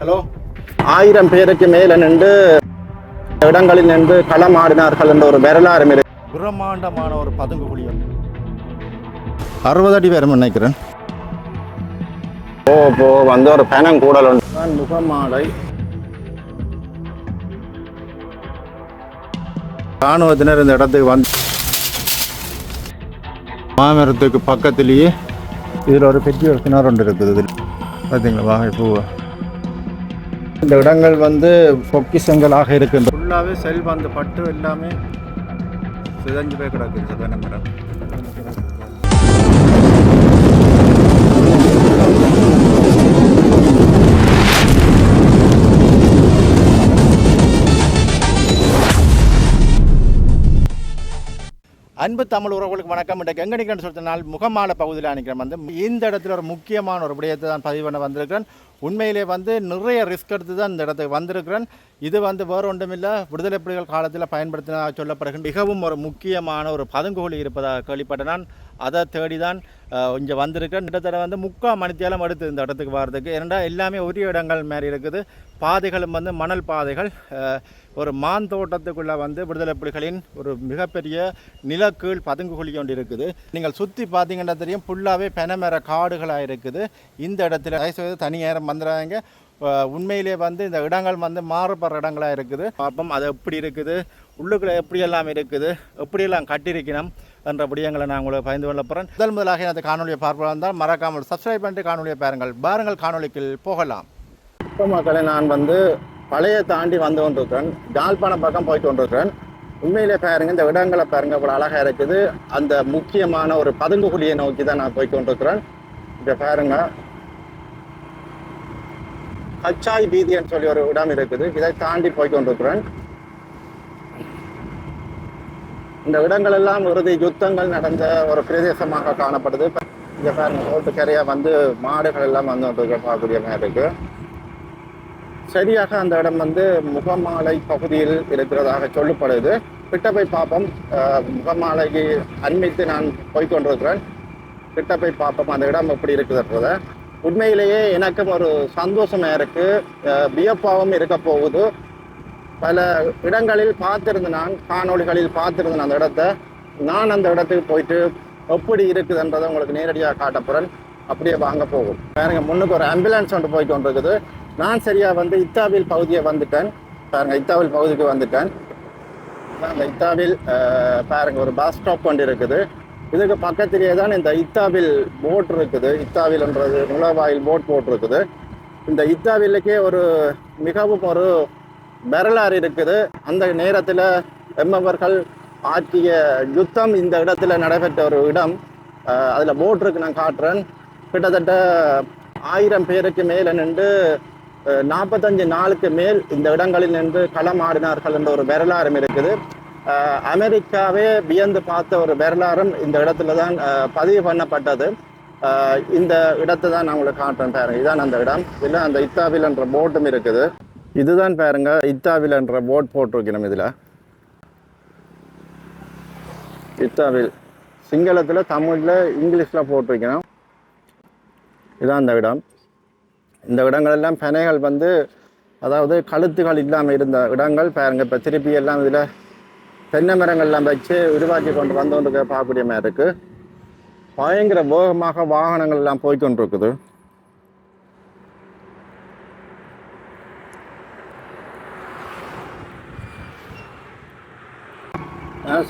Hello 1000 பேருக்கு மேல நின்று இடங்களில் நின்று களமாடினார்கள் என்ற ஒரு வரலாறு பிரம்மாண்டமான ஒரு பதுங்கு குழியம் 60 அடி பேரும் நினைக்கிறேன். வந்து ஒரு பெனங்கூடல் முகமாலை இராணுவத்தினர் இந்த இடத்துக்கு வந்து மாமரத்துக்கு பக்கத்திலேயே இதில் ஒரு பெரிய ஒரு கிணறு ஒன்று இருக்குது. இதில் பார்த்தீங்களா வாகை பூவை இந்த இடங்கள் வந்து பொக்கிஷங்களாக இருக்கின்ற ஃபுல்லாகவே செல் வந்து பட்டு எல்லாமே சிதஞ்சு போய் கிடக்குது. சதான மேடம் அன்பு தமிழ் உறவுகளுக்கு வணக்கம். இன்றைக்கு எங்கே நிற்கிறேன்னு சொல்லினால் முகமாலை பகுதியில் நிற்கிறேன். வந்து இந்த இடத்துல ஒரு முக்கியமான ஒரு விடயத்தை தான் பதிவு பண்ண வந்திருக்கிறேன். உண்மையிலே வந்து நிறைய ரிஸ்க் எடுத்து தான் இந்த இடத்துக்கு வந்திருக்கிறேன். இது வந்து வேறு ஒன்றுமில்லை, விடுதலை புலிகள் காலத்தில் பயன்படுத்தின சொல்லப்படுகின்ற மிகவும் ஒரு முக்கியமான ஒரு பதுங்குகுழி இருப்பதாக கேள்விப்பட்டேன். நான் அதை தேடி தான் இங்கே வந்திருக்கேன். கிட்டத்தட்ட வந்து 3/4 மணித்தியாலம் எடுத்து இந்த இடத்துக்கு வர்றதுக்கு. ஏன்னா எல்லாமே ஒரே இடங்கள் மாதிரி இருக்குது. பாதைகளும் வந்து மணல் பாதைகள். ஒரு மாந்தோட்டத்துக்குள்ளே வந்து விடுதலை புலிகளின் ஒரு மிகப்பெரிய நிலக்கீழ் பதுங்குகுழி ஒன்று இருக்குது. நீங்கள் சுற்றி பார்த்தீங்கன்னா தெரியும், ஃபுல்லாகவே பெனமர காடுகளாக இருக்குது. இந்த இடத்துல தயவுசெய்து தனி நேரம் வந்துடுறாங்க. உண்மையிலே வந்து இந்த இடங்கள் வந்து மாறுபடுற இடங்களாக இருக்குது. பார்ப்போம் அது எப்படி இருக்குது, உள்ளுக்குள்ளே எப்படியெல்லாம் இருக்குது, எப்படியெல்லாம் கட்டியிருக்கணும் என்ற விடயங்களை நான் உங்களுக்கு பகிர்ந்து கொள்ள போகிறேன். முதலாக அந்த காணொலியை பார்ப்பதாக இருந்தால் மறக்காமல் சப்ஸ்கிரைப் பண்ணிட்டு காணொலியை பாருங்கள் காணொலிக்கு போகலாம். இப்போ மக்களை நான் வந்து பழைய தாண்டி வந்து கொண்டிருக்கிறேன். யாழ்ப்பாணம் பக்கம் போயிட்டு கொண்டிருக்கிறேன். உண்மையிலே பாருங்க, இந்த இடங்களை பாருங்க இவ்வளோ அழகாக இருக்குது. அந்த முக்கியமான ஒரு பதுங்குகுழியை நோக்கி தான் நான் போய் கொண்டிருக்கிறேன். இதை பாருங்க, கச்சாய் வீதின்னு சொல்லி ஒரு இடம் இருக்குது. இதை தாண்டி போய் கொண்டிருக்கிறேன். இந்த இடங்கள் எல்லாம் இறுதி யுத்தங்கள் நடந்த ஒரு பிரதேசமாக காணப்படுது. இங்கே பாருங்க, ரோட்டுக்கரையா வந்து மாடுகள் எல்லாம் வந்து பார்க்கக்கூடிய மாதிரி இருக்கு. சரியாக அந்த இடம் வந்து முகமாலை பகுதியில் இருக்கிறதாக சொல்லப்படுது. கிட்ட போய் பார்ப்போம். முகமாலைக்கு அண்மித்து நான் போய்கொண்டிருக்கிறேன். கிட்ட போய் பார்ப்போம் அந்த இடம் எப்படி இருக்குதுன்றத. உண்மையிலேயே எனக்கும் ஒரு சந்தோஷமா இருக்கு, வியப்பாகவும் இருக்க போகுது. பல இடங்களில் பார்த்திருந்தேன், நான் காணொலிகளில் பார்த்திருந்தேன் அந்த இடத்த. நான் அந்த இடத்துக்கு போயிட்டு எப்படி இருக்குதுன்றதை உங்களுக்கு நேரடியாக காட்டப்போறேன். அப்படியே வாங்க போகும். பாருங்க, முன்னுக்கு ஒரு ஆம்புலன்ஸ் ஒன்று போயிட்டு கொண்டிருக்குது. நான் சரியா வந்து இத்தாவில் பகுதியை வந்துட்டேன். பாருங்க, இத்தாவில் பகுதிக்கு வந்துட்டேன். அந்த இத்தாவில் பாருங்க ஒரு பஸ் ஸ்டாப் கொண்டு இருக்குது. இதுக்கு பக்கத்திலேயே தான் இந்த இத்தாவில் போட் இருக்குது. இத்தாவில்ன்றது நுழைவாயில் போட் இருக்குது. இந்த இத்தாவிலுக்கே ஒரு மிகவும் ஒரு வரலாறு இருக்குது. அந்த நேரத்தில் எம்மவர்கள் ஆற்றிய யுத்தம் இந்த இடத்துல நடைபெற்ற ஒரு இடம். அதில் போட் இருக்கு, நான் காட்டுறேன். கிட்டத்தட்ட 1000 பேருக்கு மேலே நின்று 45 நாளுக்கு மேல் இந்த இடங்களில் நின்று களமாடினார்கள் என்ற ஒரு வரலாறும் இருக்குது. அமெரிக்காவே வியந்து பார்த்த ஒரு வரலாறும் இந்த இடத்துல தான் பதிவு பண்ணப்பட்டது. இந்த இடத்தை தான் நான் உங்களுக்கு காட்டுறேன். பாருங்க, இதுதான் அந்த இடம். இல்லை அந்த இத்தாவில் என்ற போட்டும் இருக்குது. இதுதான் பாருங்க, இத்தாவில் என்ற போட் போட்டிருக்கணும். இதில் இத்தாவில் சிங்களத்தில், தமிழில், இங்கிலீஷில் போட்டிருக்கணும். இதுதான் அந்த இடம். இந்த இடங்கள் எல்லாம் பனைகள் வந்து, அதாவது கழுத்துகள் இல்லாமல் இருந்த இடங்கள் பாருங்க. இப்போ திருப்பி எல்லாம் இதில் தென்னை மரங்கள்லாம் வச்சு உருவாக்கி கொண்டு வந்து பார்க்கக்கூடிய மாதிரி இருக்கு. பயங்கர வேகமாக வாகனங்கள் எல்லாம் போய்கொண்டிருக்குது.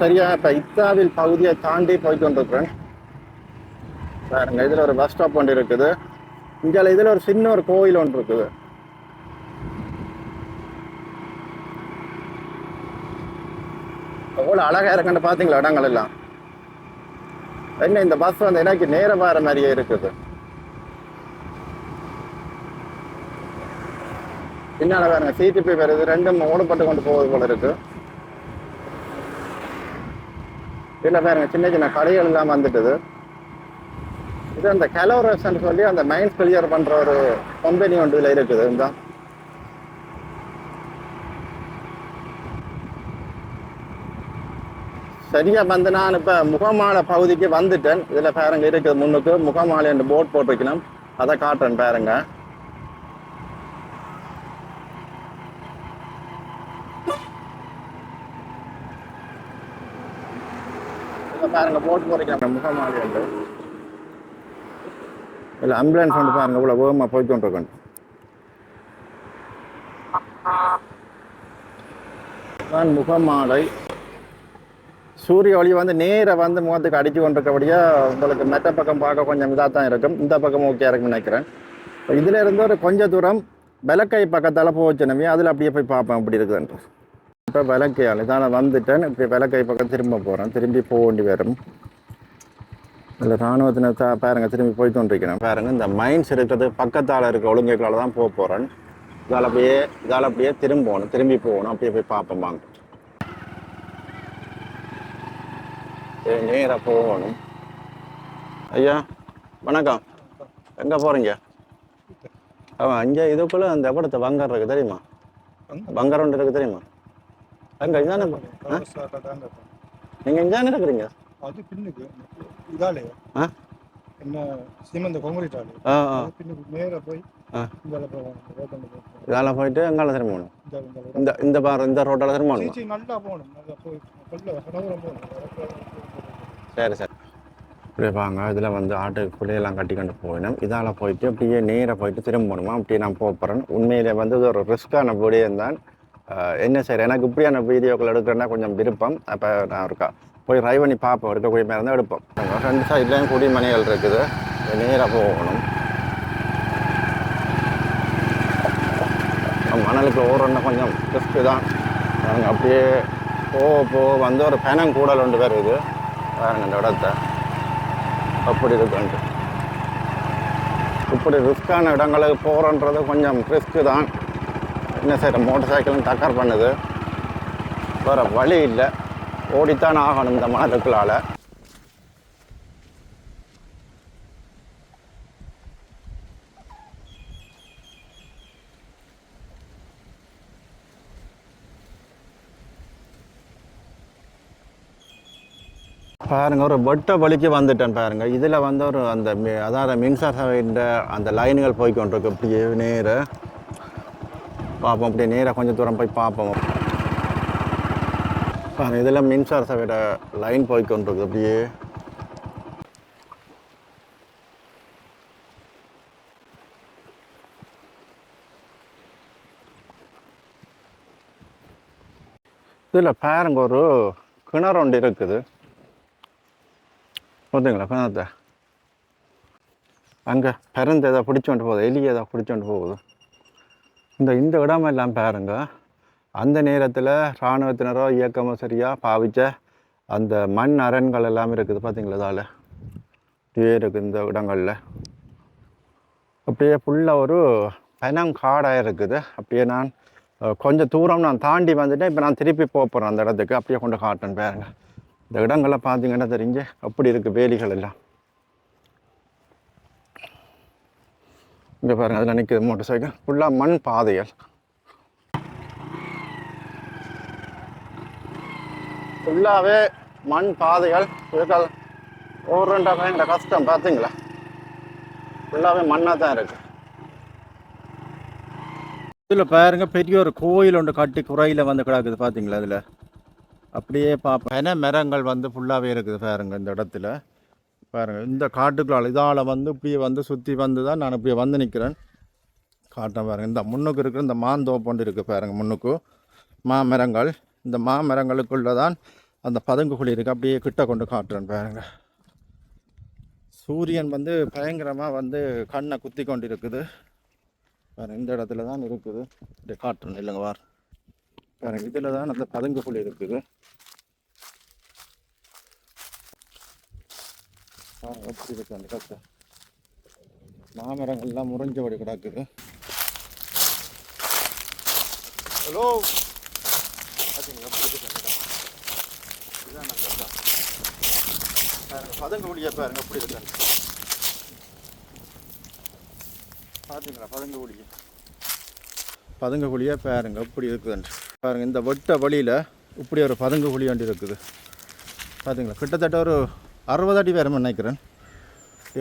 சரியா இப்போ இத்தாவில் பகுதியை தாண்டி போய்கொண்டிருக்கிறேன். பாருங்க, இதில் ஒரு பஸ் ஸ்டாப் ஒன்று இருக்குது. இங்கே இதில் ஒரு சின்ன ஒரு கோயில் ஒன்று இருக்குது. எவ்வளோ அழகாக இருக்குன்னு பார்த்தீங்களா இடங்கள் எல்லாம். என்ன இந்த பஸ் வந்து எனக்கு நேரம் வர மாதிரியே இருக்குது. பின்னால் பாருங்க, சீட்டு போய் வருது. ரெண்டும் ஓடப்பட்டு கொண்டு போவது போல இருக்கு. இதில் பாருங்க, சின்ன சின்ன கடைகள் எல்லாம் வந்துட்டுது. இது அந்த கலோரஸ்ன்னு சொல்லி அந்த மைன்ஸ் கிளியர் பண்ற ஒரு கம்பெனி ஒன்று இதில் இருக்குது. இந்த சரியா வந்து நான் இப்போ முகமாலை பகுதிக்கு வந்துட்டேன். இதில் பாருங்க இருக்குது, முன்னுக்கு முகமாலை என்று போட் போட்டிருக்கணும். அதை காட்டுறேன் பாருங்க. பாருங்க போட்டு போறீங்க முகமாலி உண்டு இல்லை ஆம்புலன்ஸ் வந்து பாருங்க இவ்வளோ வேகமாக போய்ட்டு இருக்கணும் தான் முகமாலை சூரிய ஒளி வந்து நேராக வந்து முகத்துக்கு அடித்து கொண்டிருக்கபடியா உங்களுக்கு மெட்ட பக்கம் பார்க்க கொஞ்சம் இதாக தான் இருக்கும் இந்த பக்கம் ஓகே இருக்குன்னு நினைக்கிறேன் இதில் இருந்து ஒரு கொஞ்சம் தூரம் விளக்கை பக்கத்தால் போச்சுனமே அதில் அப்படியே போய் பார்ப்பேன் அப்படி இருக்குதுன்ற இப்போ விளக்கையால் இதான் நான் வந்துட்டேன் இப்போ விளக்கை பக்கம் திரும்ப போகிறேன் திரும்பி போக வேண்டி வரும் இல்லை இராணுவத்தினர் பாருங்க திரும்பி போய்ட்டு கொண்டிருக்கிறேன் பாருங்க இந்த மைன்ஸ் இருக்கிறது பக்கத்தால் இருக்க ஒழுங்கைகளால் தான் போக போகிறேன் இதால் அப்படியே திரும்பணும் திரும்பி போகணும் அப்படியே போய் பார்ப்போம் வாங்க நேராக போகணும் ஐயா வணக்கம் எங்கே போகிறீங்க இங்கே இதுக்குள்ளே அந்த படத்தை பங்கர் இருக்குது தெரியுமா பங்கர் ஒன்று இருக்குது தெரியுமா அங்கே இதானே நீங்கள் இங்கே இருக்கிறீங்க அது பின்னுக்கு இதாலே என்ன சீமந்த கான்கிரீட் ஆளு பின்னுக்கு நேராக போய் இதால போயிட்டு எங்கால திரும்ப போகணும் இந்த ரோட்டால திரும்ப போகணும் நல்லா போகணும் நல்லா போய் சரி சரி இப்படியே வாங்க இதில் வந்து ஆட்டுக்கு புள்ளையெல்லாம் கட்டி கொண்டு போயிடும் இதால் போயிட்டு அப்படியே நேராக போயிட்டு திரும்ப போகணுமா அப்படியே நான் போகிறேன் உண்மையிலே வந்து இது ஒரு ரிஸ்க்கான வீடியம் தான் என்ன சரி எனக்கு இப்படியான வீடியோக்கள் எடுக்கிறேன்னா கொஞ்சம் விருப்பம் அப்போ நான் இருக்கா போய் ட்ரை பண்ணி பார்ப்போம் எடுக்கக்கூடிய மாதிரி இருந்தால் எடுப்போம் ரெண்டு சைட்லேயும் குடி மனைகள் இருக்குது நேராக போகணும் மணலுக்கு ஓடுறோன்னா கொஞ்சம் ரிஸ்க்கு தான் நாங்கள் அப்படியே போக வந்து ஒரு பெனம் கூடல் ஒன்று வருது பாருங்க இந்த இடத்த அப்படி இருக்குன்ட்டு இப்படி ரிஸ்க்கான இடங்களுக்கு போகிறோன்றது கொஞ்சம் ரிஸ்க்கு தான் என்ன செய்கிற மோட்டர் சைக்கிளும் டக்கர் பண்ணுது வேறு வழி இல்லை ஓடித்தான் ஆகணும் இந்த மணலுக்குள்ளால் பாருங்க ஒரு வெட்ட வழிக்கு வந்துட்டேன் பாருங்க இதில் வந்து ஒரு அந்த அதாவது மின்சார சபைன்ற அந்த லைன்கள் போய் கொண்டிருக்கு அப்படியே நேராக பார்ப்போம் அப்படியே நேராக கொஞ்சம் தூரம் போய் பார்ப்போம் பாருங்க இதில் மின்சார சபையோட லைன் போய் கொண்டிருக்கு அப்படியே இதில் பாருங்க ஒரு கிணறு ஒன்று இருக்குது பார்த்தீங்களா கிணத்தை அங்கே பிறந்து எதாவது பிடிச்சோண்டு போகுது எலி எதாவது பிடிச்சோண்டு போகுது இந்த இடமெல்லாம் பாருங்க அந்த நேரத்தில் இராணுவத்தினரோ இயக்கமோ சரியாக பாவித்த அந்த மண் அரண்கள் எல்லாமே இருக்குது பார்த்தீங்களா இதால் அப்படியே இருக்குது இந்த இடங்களில் அப்படியே ஃபுல்லாக ஒரு பெனங்காடாக இருக்குது அப்படியே நான் கொஞ்சம் தூரம் நான் தாண்டி வந்துட்டேன் இப்போ நான் திருப்பி போகிறேன் அந்த இடத்துக்கு அப்படியே கொண்டு காட்டேன் பாருங்க இந்த இடங்கள்லாம் பார்த்தீங்கன்னா தெரிஞ்சு அப்படி இருக்குது வேலிகள் எல்லாம் இங்கே பாருங்கள் அதில் நிற்கிது மோட்டர் சைக்கிள் ஃபுல்லாக மண் பாதைகள் ஃபுல்லாகவே மண் பாதைகள் ஓடுறா பயங்கர கஷ்டம் பார்த்தீங்களா ஃபுல்லாகவே மண்ணாக தான் இருக்குது இதில் பாருங்க பெரிய ஒரு கோயில் ஒன்று கட்டி குறையில் வந்து கிடக்குது பார்த்தீங்களா அதில் அப்படியே பார்ப்பேன் ஏன்னா மரங்கள் வந்து ஃபுல்லாகவே இருக்குது பாருங்க இந்த இடத்துல பாருங்கள் இந்த காட்டுக்குள்ளால் இதால் வந்து இப்படியே வந்து சுற்றி வந்து தான் நான் இப்படியே வந்து நிற்கிறேன் காட்டேன் பாருங்கள் இந்த முன்னுக்கு இருக்கிற இந்த மாந்தோப்பொண்டு இருக்குது பாருங்கள் முன்னுக்கு மாமரங்கள் இந்த மாமரங்களுக்குள்ளே தான் அந்த பதுங்குகுழி இருக்குது அப்படியே கிட்ட கொண்டு காட்டுறேன் பாருங்கள் சூரியன் வந்து பயங்கரமாக வந்து கண்ணை குத்தி கொண்டு இருக்குது பாருங்கள் இந்த இடத்துல தான் இருக்குது இப்படி காட்டுறேன் இல்லைங்க வார் பாருங்க இதில் தான் அந்த பதுங்குகுழி இருக்குது எப்படி இருக்கு அந்த கத்தை மாமரங்கள்லாம் முறிஞ்சபடி கிடக்குது ஹலோ இதுதான் பாருங்க பதுங்குகுழியை பாருங்க எப்படி இருக்கு பார்த்தீங்களா பதுங்குகுழியை பாருங்க எப்படி இருக்குதுன்னு பாருங்க இந்த வெட்ட வழியில் இப்படி ஒரு பதுங்குகுழி வண்டி இருக்குது பார்த்தீங்களா கிட்டத்தட்ட ஒரு 60 அடி வேறு நினைக்கிறேன்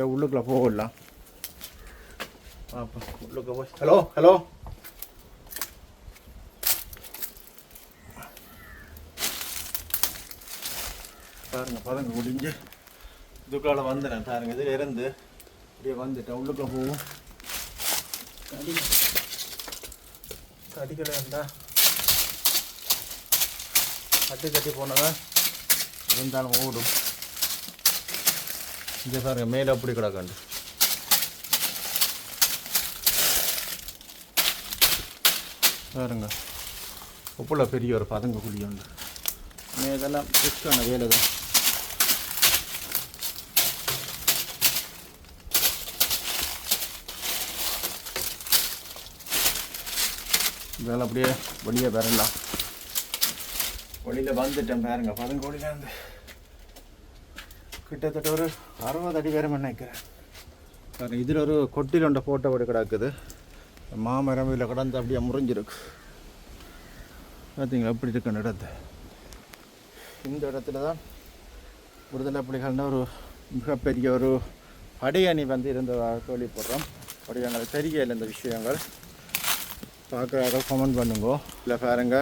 உள்ளுக்குள்ளே போகலாம் உள்ளுக்கு போய் ஹலோ பாருங்க பதங்க முடிஞ்சு இதுக்குள்ள வந்துட்டேன் பாருங்க. இதில் இருந்து அப்படியே வந்துட்டேன். உள்ளுக்குள்ள போவோம். கடிக்கலை இருந்தா கட்டி போனவன் இருந்தாலும் ஓடும். இங்கே பாருங்க மேலே அப்படி கிடக்காண்டு. பாருங்க உப்புல பெரிய ஒரு பதங்க குழி உண்டு. இதெல்லாம் ரிஸ்கான வேலை தான். இதெல்லாம் அப்படியே வெளியே வரலாம். வெளியில் வந்துட்டேன் பாருங்க. பதங்கோடியில் இருந்து கிட்டத்தட்ட ஒரு 60 அடி வேறு நினைக்கிறேன். பாருங்க இதில் ஒரு கொட்டில் ஒன்றை போட்டோ கூட கிடக்குது. மாமரம் இதில் கிடந்து அப்படியே முறிஞ்சிருக்கு. பார்த்தீங்களா எப்படி இருக்குன்னு இடத்து. இந்த இடத்துல தான் விடுதலை புலிகள்னா ஒரு மிகப்பெரிய ஒரு படையணி வந்து இருந்ததாக கேள்விப்படுறோம். அப்படி எங்களுக்கு தெரியல இந்த விஷயங்கள். பார்க்குறாங்க கமெண்ட் பண்ணுங்க. இல்லை பாருங்க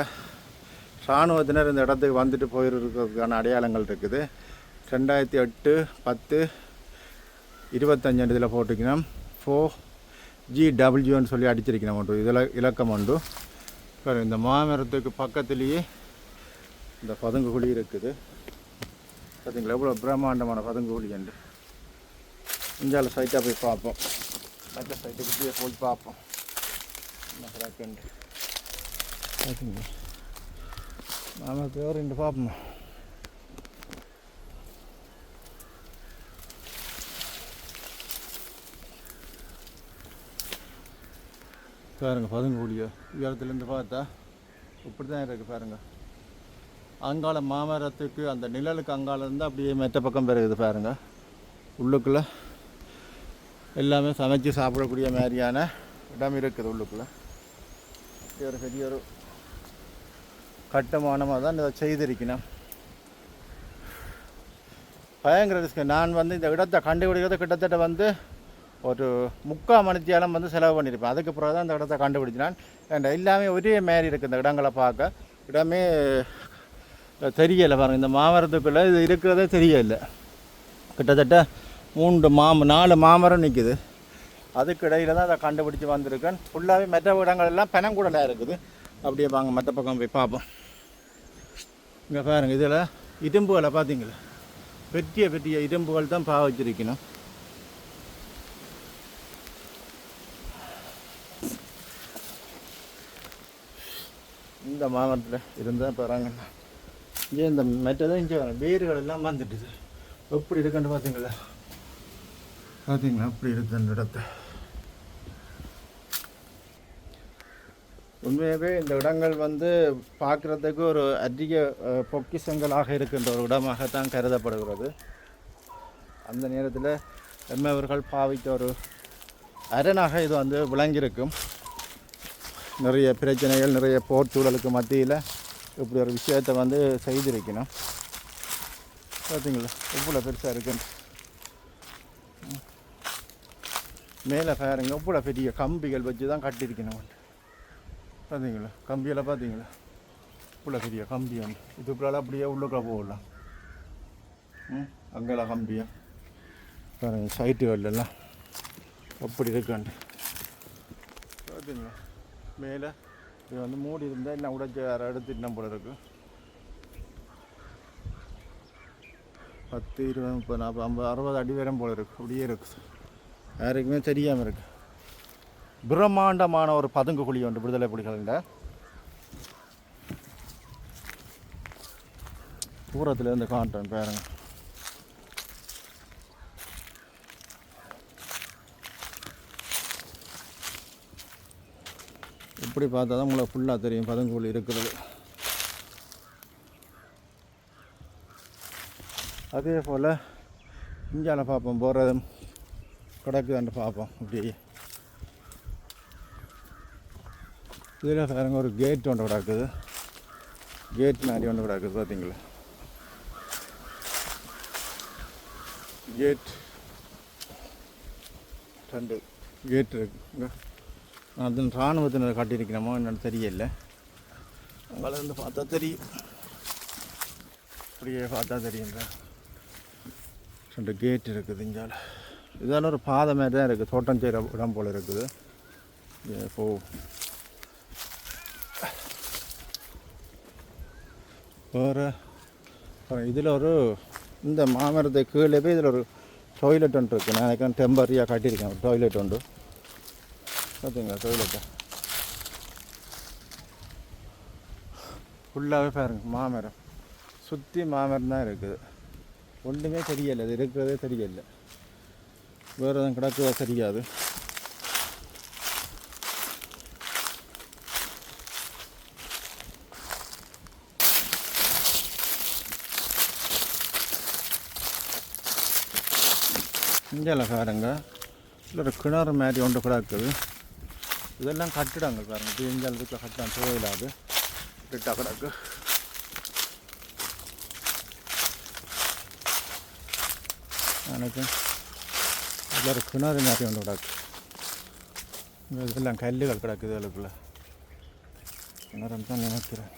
இராணுவத்தினர் இந்த இடத்துக்கு வந்துட்டு போயிருக்கிறதுக்கான அடையாளங்கள் இருக்குது. 2008, 10, 25 இதில் போட்டுக்கணும். 4GWன்னு சொல்லி அடிச்சிருக்கணும் ஒன்று. இதில் இலக்கம் உண்டு. இந்த மாமரத்துக்கு பக்கத்துலேயே இந்த பதுங்கு குழி இருக்குது. பார்த்தீங்களா எவ்வளோ பிரம்மாண்டமான பதுங்கு குழி உண்டு. இந்தியாவில் சைட்டாக போய் பார்ப்போம். மற்ற சைட்டுக்கு போய் பார்ப்போம் என்ன கிடக்குண்டு. பார்த்தீங்களா மாமரத்து வேறு ரெண்டு பார்ப்போம். பாருங்க பதுங்கு குழியோ உயரத்துலேருந்து பார்த்தா இப்படி தான் இருக்குது. பாருங்கள் அங்கால மாமரத்துக்கு அந்த நிழலுக்கு அங்கால இருந்து அப்படியே மெத்த பக்கம் பெருகுது. பாருங்கள் உள்ளுக்குள்ளே எல்லாமே சமைச்சு சாப்பிடக்கூடிய மாதிரியான இடம் இருக்குது. உள்ளுக்குள்ளே ஒரு பெரிய ஒரு கட்டுமானமாக தான் இதை செய்திருக்கணும். பயங்கர ரிஸ்க். நான் வந்து இந்த இடத்தை கண்டுபிடிக்கிறது கிட்டத்தட்ட வந்து ஒரு 3/4 மணித்தியாலம் வந்து செலவு பண்ணியிருப்பேன். அதுக்கு பிறகு தான் இந்த இடத்த கண்டுபிடிச்சினான். அண்ட் எல்லாமே ஒரே மாரி இருக்குது. இந்த இடங்களை பார்க்க இடமே தெரியலை. பாருங்கள் இந்த மாமரத்துக்குள்ளே இது இருக்கிறதே தெரியலை. கிட்டத்தட்ட 4 மாமரம் நிற்குது. அதுக்கு இடையில் தான் அதை கண்டுபிடிச்சி வந்திருக்கேன். ஃபுல்லாகவே மற்ற இடங்கள் எல்லாம் பனங்கூடலாக இருக்குது. அப்படியே வாங்க மற்ற பக்கம் போய் பார்ப்போம். இங்கே பாருங்கள் இதில் இரும்புகளை பார்த்தீங்களா பெரிய இரும்புகள் தான் பாவிச்சிருக்கணும். இந்த மாமரத்தில் இருந்தால் போகிறாங்கண்ணா. ஏன் இந்த மெட்டதான் இங்கே வேர்கள் எல்லாம் வந்துட்டுது. எப்படி இருக்குன்னு பார்த்தீங்களா அப்படி இருக்கு அந்த இடத்த. உண்மையாகவே இந்த இடங்கள் வந்து பார்க்குறதுக்கு ஒரு அதிக பொக்கிஷங்களாக இருக்கின்ற ஒரு இடமாகத்தான் கருதப்படுகிறது. அந்த நேரத்தில் எம்மவர்கள் பாவித்த ஒரு அரணாக இது வந்து விளங்கியிருக்கும். நிறைய பிரச்சனைகள் நிறைய போர் சூழலுக்கு மத்தியில் இப்படி ஒரு விஷயத்தை வந்து செய்திருக்கணும். பார்த்தீங்களா எவ்வளோ பெருசாக இருக்குன்னு. மேலே பாருங்க எவ்வளோ பெரிய கம்பிகள் வச்சு தான் கட்டியிருக்கணும். பார்த்தீங்களா கம்பியெல்லாம் பார்த்தீங்களா இவ்வளோ பெரிய கம்பி வந்து இதுக்குள்ளால அப்படியே உள்ளுக்குள்ள போகலாம். அங்கெல்லாம் கம்பியா பாருங்க சைட்டுகள்லாம் அப்படி இருக்காண்டு. பார்த்தீங்களா மேலே இது வந்து மூடி இருந்தால் என்ன உடைச்சி எடுத்துட்டு போல இருக்கு. 10, 20, 30, 40, 50, 60 அடி வரும் போல இருக்கு. அப்படியே இருக்கு. யாருக்குமே தெரியாமல் இருக்கு. பிரம்மாண்டமான ஒரு பதுங்கு குழி உண்டு விடுதலை புலிகளில். தூரத்தில் இருந்து காட்டுறேன் பாருங்க. இப்படி பார்த்தா தான் உங்களுக்கு ஃபுல்லாக தெரியும் பதுங்கு குழி இருக்கிறது. அதே போல் இஞ்சால பார்ப்போம் போகிறது கிடக்குதான்னு பார்ப்போம். அப்படியே இதில் பாருங்க ஒரு கேட் ஒன்று கிடக்குது. கேட் மாதிரி ஒன்று கிடக்குது. பார்த்தீங்களா கேட் 2 கேட் இருக்குங்க. அது இராணுவத்தினர் காட்டியிருக்கிறோமோ என்னென்னு தெரியல. அங்கே இருந்து பார்த்தா தெரியும். இப்படியே பார்த்தா தெரியுங்க 2 கேட் இருக்குது இங்கால. இதெல்லாம் ஒரு பாதை மாதிரி தான் இருக்குது, தோட்டம் செய்கிற இடம் போல் இருக்குது. போ வேறு இதில் ஒரு இந்த மாமரத்தை கீழே போய் இதில் ஒரு டாய்லெட் ஒன்று இருக்குது. நான் எனக்கு டெம்பரரியாக காட்டியிருக்கேன் ஒரு டாய்லெட் உண்டு. பார்த்தீங்களா டாய்லெட்டை ஃபுல்லாகவே பாருங்க மாமரம், சுற்றி மாமரம் தான் இருக்குது. ஒன்றுமே தெரியலை, இது இருக்கிறதே தெரியலை. வேறு எதுவும் கிடக்குதா தெரியாது. இங்கெல்லாம் பாருங்க இல்லை ஒரு கிணறு மாதிரி ஒன்று கிடக்குது. இதெல்லாம் கட்டிடாங்க பாருங்க, இப்போ எங்கேயால் இருக்க கட்டிடம் போயிடாது கிட்டா கிடக்கு. எனக்கு இதில் ஒரு கிணறு மாதிரி ஒன்று கிடக்கு. இதெல்லாம் கல்லுகள் கிடக்குது அதுக்குள்ள. கிணறுன்னு தான் நினைக்கிறேன்.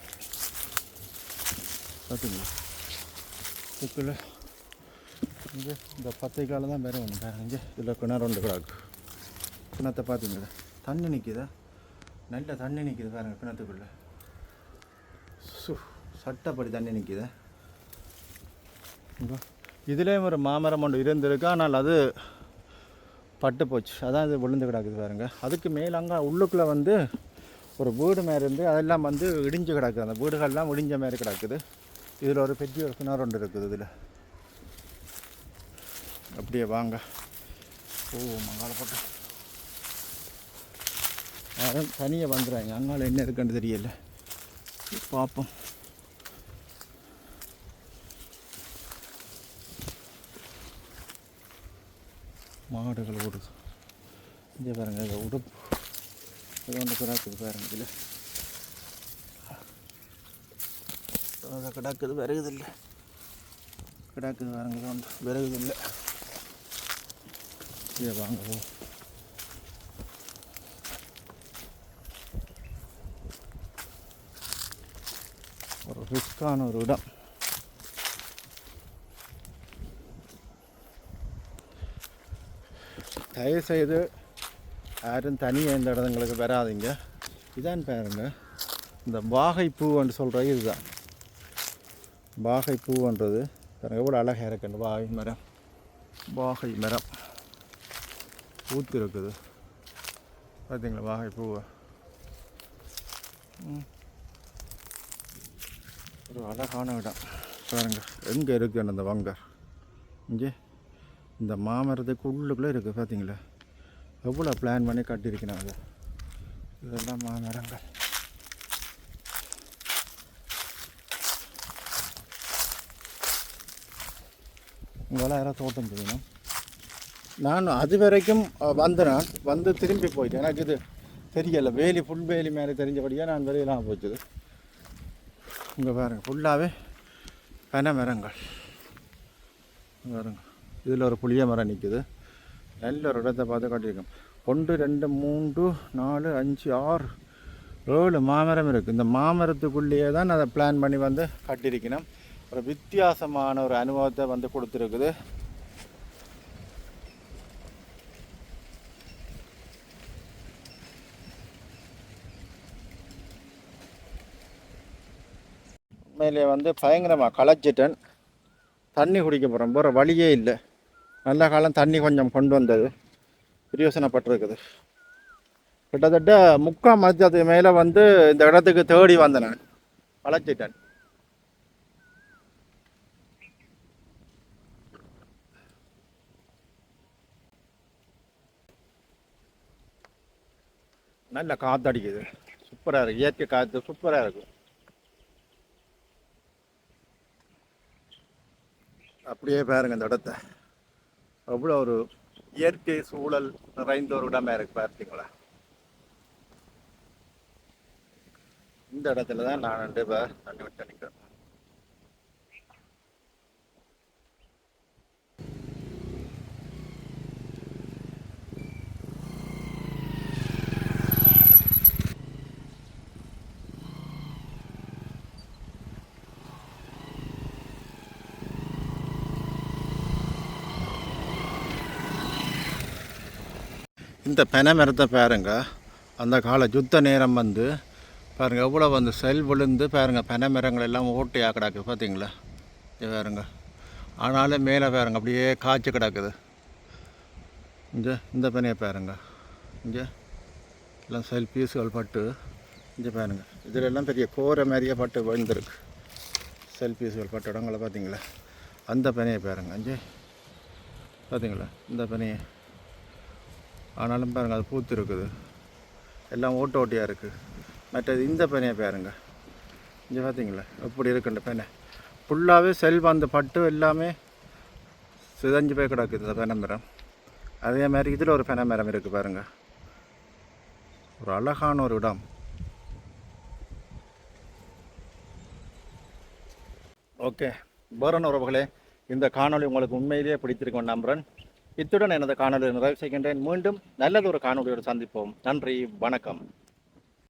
பார்த்தீங்களா இதுக்குள்ள இங்கே இந்த 10 காலம் தான் வேறு ஒன்று பாருங்க. இங்கே இதில் கிணறு ஒன்று கிடக்கு. கிணத்தை பார்த்தீங்களா தண்ணி நிற்கிதா, நல்ல தண்ணி நிற்கிது பாருங்க கிணத்துக்குள்ளே. சட்டப்படி தண்ணி நிற்கிது. இதுலேயும் ஒரு மாமரம் ஒன்று இருந்திருக்கு, ஆனால் அது பட்டு போச்சு. அதான் இது விழுந்து கிடக்குது பாருங்க. அதுக்கு மேலே அங்கே உள்ளுக்குள்ளே வந்து ஒரு வீடு மாதிரி இருந்து அதெல்லாம் வந்து இடிஞ்சு கிடக்குது. அந்த வீடுகள்லாம் இடிஞ்ச மாதிரி கிடக்குது. இதில் ஒரு பெரிய ஒரு கிணறு ஒன்று இருக்குது. இதில் அப்படியே வாங்க. மங்கால போட்டு யாரும் தனியாக வந்துடுறாங்க. அங்கால என்ன இருக்குன்னு தெரியல, பார்ப்போம். மாடுகள் ஓடுது. இங்கே பாருங்க, இதை உடுப்பு இது ஒன்று கிடக்குது பாருங்க. இதில் அதை கிடக்குது, விறகுதில்லை கிடக்குது பாருங்க. இது ஒன்று விறகுதில்லை. இங்கே வாங்க போ. ஒரு ரிஸ்கான ஒரு இடம். தயவுசெய்து யாரும் தனியாக இந்த இடங்களுக்கு வராதிங்க. இதான் பாருங்க, இந்த வாகைப்பூன்னு சொல்கிறது இதுதான். வாகைப்பூன்றது பாருங்க எவ்வளோ அழகாக இருக்குன்னு. வாகை மரம், வாகை மரம் ஊத்து இருக்குது பார்த்தீங்களா வாகைப்பூவை. ஒரு அழகான இடம் பாருங்க. எங்கே இருக்குன்னு அந்த வங்கர் இங்கே இந்த மாமரத்துக்கு உள்ளுக்குள்ளே இருக்குது பார்த்தீங்களா. எவ்வளோ பிளான் பண்ணி கட்டியிருக்கணும் அது. இதெல்லாம் மாமரங்கள். உங்களால் யாராவது தோட்டம் செய்யணும். நான் அது வரைக்கும் வந்து திரும்பி போயிட்டேன். எனக்கு இது தெரியலை, வேலி ஃபுல் வேலி மேலே தெரிஞ்சபடியாக நான் வெளியெல்லாம் போச்சுது. இங்கே பாருங்கள் ஃபுல்லாகவே பனை மரங்கள் பாருங்க. இதில் ஒரு புளிய மரம் நிற்குது. நல்ல ஒரு இடத்தை பார்த்து காட்டியிருக்கோம். 1 2 3 4 5 6 7 மாமரம் இருக்குது. இந்த மாமரத்துக்குள்ளேயே தான் அதை பிளான் பண்ணி வந்து கட்டியிருக்கணும். ஒரு வித்தியாசமான ஒரு அனுபவத்தை வந்து கொடுத்துருக்குது. உண்மையிலே வந்து பயங்கரமாக களைச்சிட்டேன். தண்ணி குடிக்க போகிறேன், போகிற வழியே இல்லை. நல்ல காலம் தண்ணி கொஞ்சம் கொண்டு வந்தது, பிரயோசனப்பட்டிருக்குது. கிட்டத்தட்ட 3/4 மதியத்துக்கு மேலே வந்து இந்த இடத்துக்கு தேடி வந்தேன். நான் களைச்சிட்டேன். நல்ல காற்று அடிக்குது, சூப்பராக இருக்குது. இயற்கை காற்று சூப்பராக இருக்கும். அப்படியே பாருங்க இந்த இடத்த, அவ்வளோ ஒரு இயற்கை சூழல் நிறைந்த ஒரு இடமா இருக்கு பார்த்தீங்களா. இந்த இடத்துல தான் நான் 2 பேர் தண்ணி விட்டு நிற்கிறேன். இந்த பனை மரத்தை பாருங்க, அந்த கால யுத்த நேரம் வந்து பாருங்கள் எவ்வளோ வந்து செல் விழுந்து பாருங்கள், பனை மரங்கள் எல்லாம் ஓட்டையாக கிடக்குது பார்த்தீங்களா? இது பாருங்க, ஆனாலும் மேலே பாருங்க அப்படியே காய்ச்சி கிடக்குது. இங்கே இந்த பனையை பாருங்க, இங்கே எல்லாம் செல் பீஸுகள் பட்டு இங்கே பாருங்க, இதில் எல்லாம் பெரிய கோரை மாதிரியே பட்டு விழுந்துருக்கு. செல் பீஸுகள் பட்டு இடங்களை பார்த்தீங்களா? அந்த பனையை பாருங்க, இங்கே பார்த்தீங்களா இந்த பனையை? ஆனாலும் பாருங்கள் அது பூத்து இருக்குது, எல்லாம் ஓட்டு ஓட்டியாக இருக்குது. மற்றது இந்த பனையை பாருங்க, இங்கே பார்த்தீங்களா எப்படி இருக்குன்ற பனை ஃபுல்லாகவே செல் வந்து பட்டு எல்லாமே சிதஞ்சு போய் கிடக்குது இந்த பனை மரம். அதே மாதிரி இதில் ஒரு பனை மரம் இருக்குது பாருங்கள், ஒரு அழகான ஒரு இடம். ஓகே வேறன் உறவுகளே, இந்த காணொளி உங்களுக்கு உண்மையிலேயே பிடித்திருக்கும் நம்புகிறேன். இத்துடன் எனது காணொலியை நிறைவு செய்கின்றேன். மீண்டும் நல்லதொரு காணொலியோடு சந்திப்போம். நன்றி, வணக்கம்.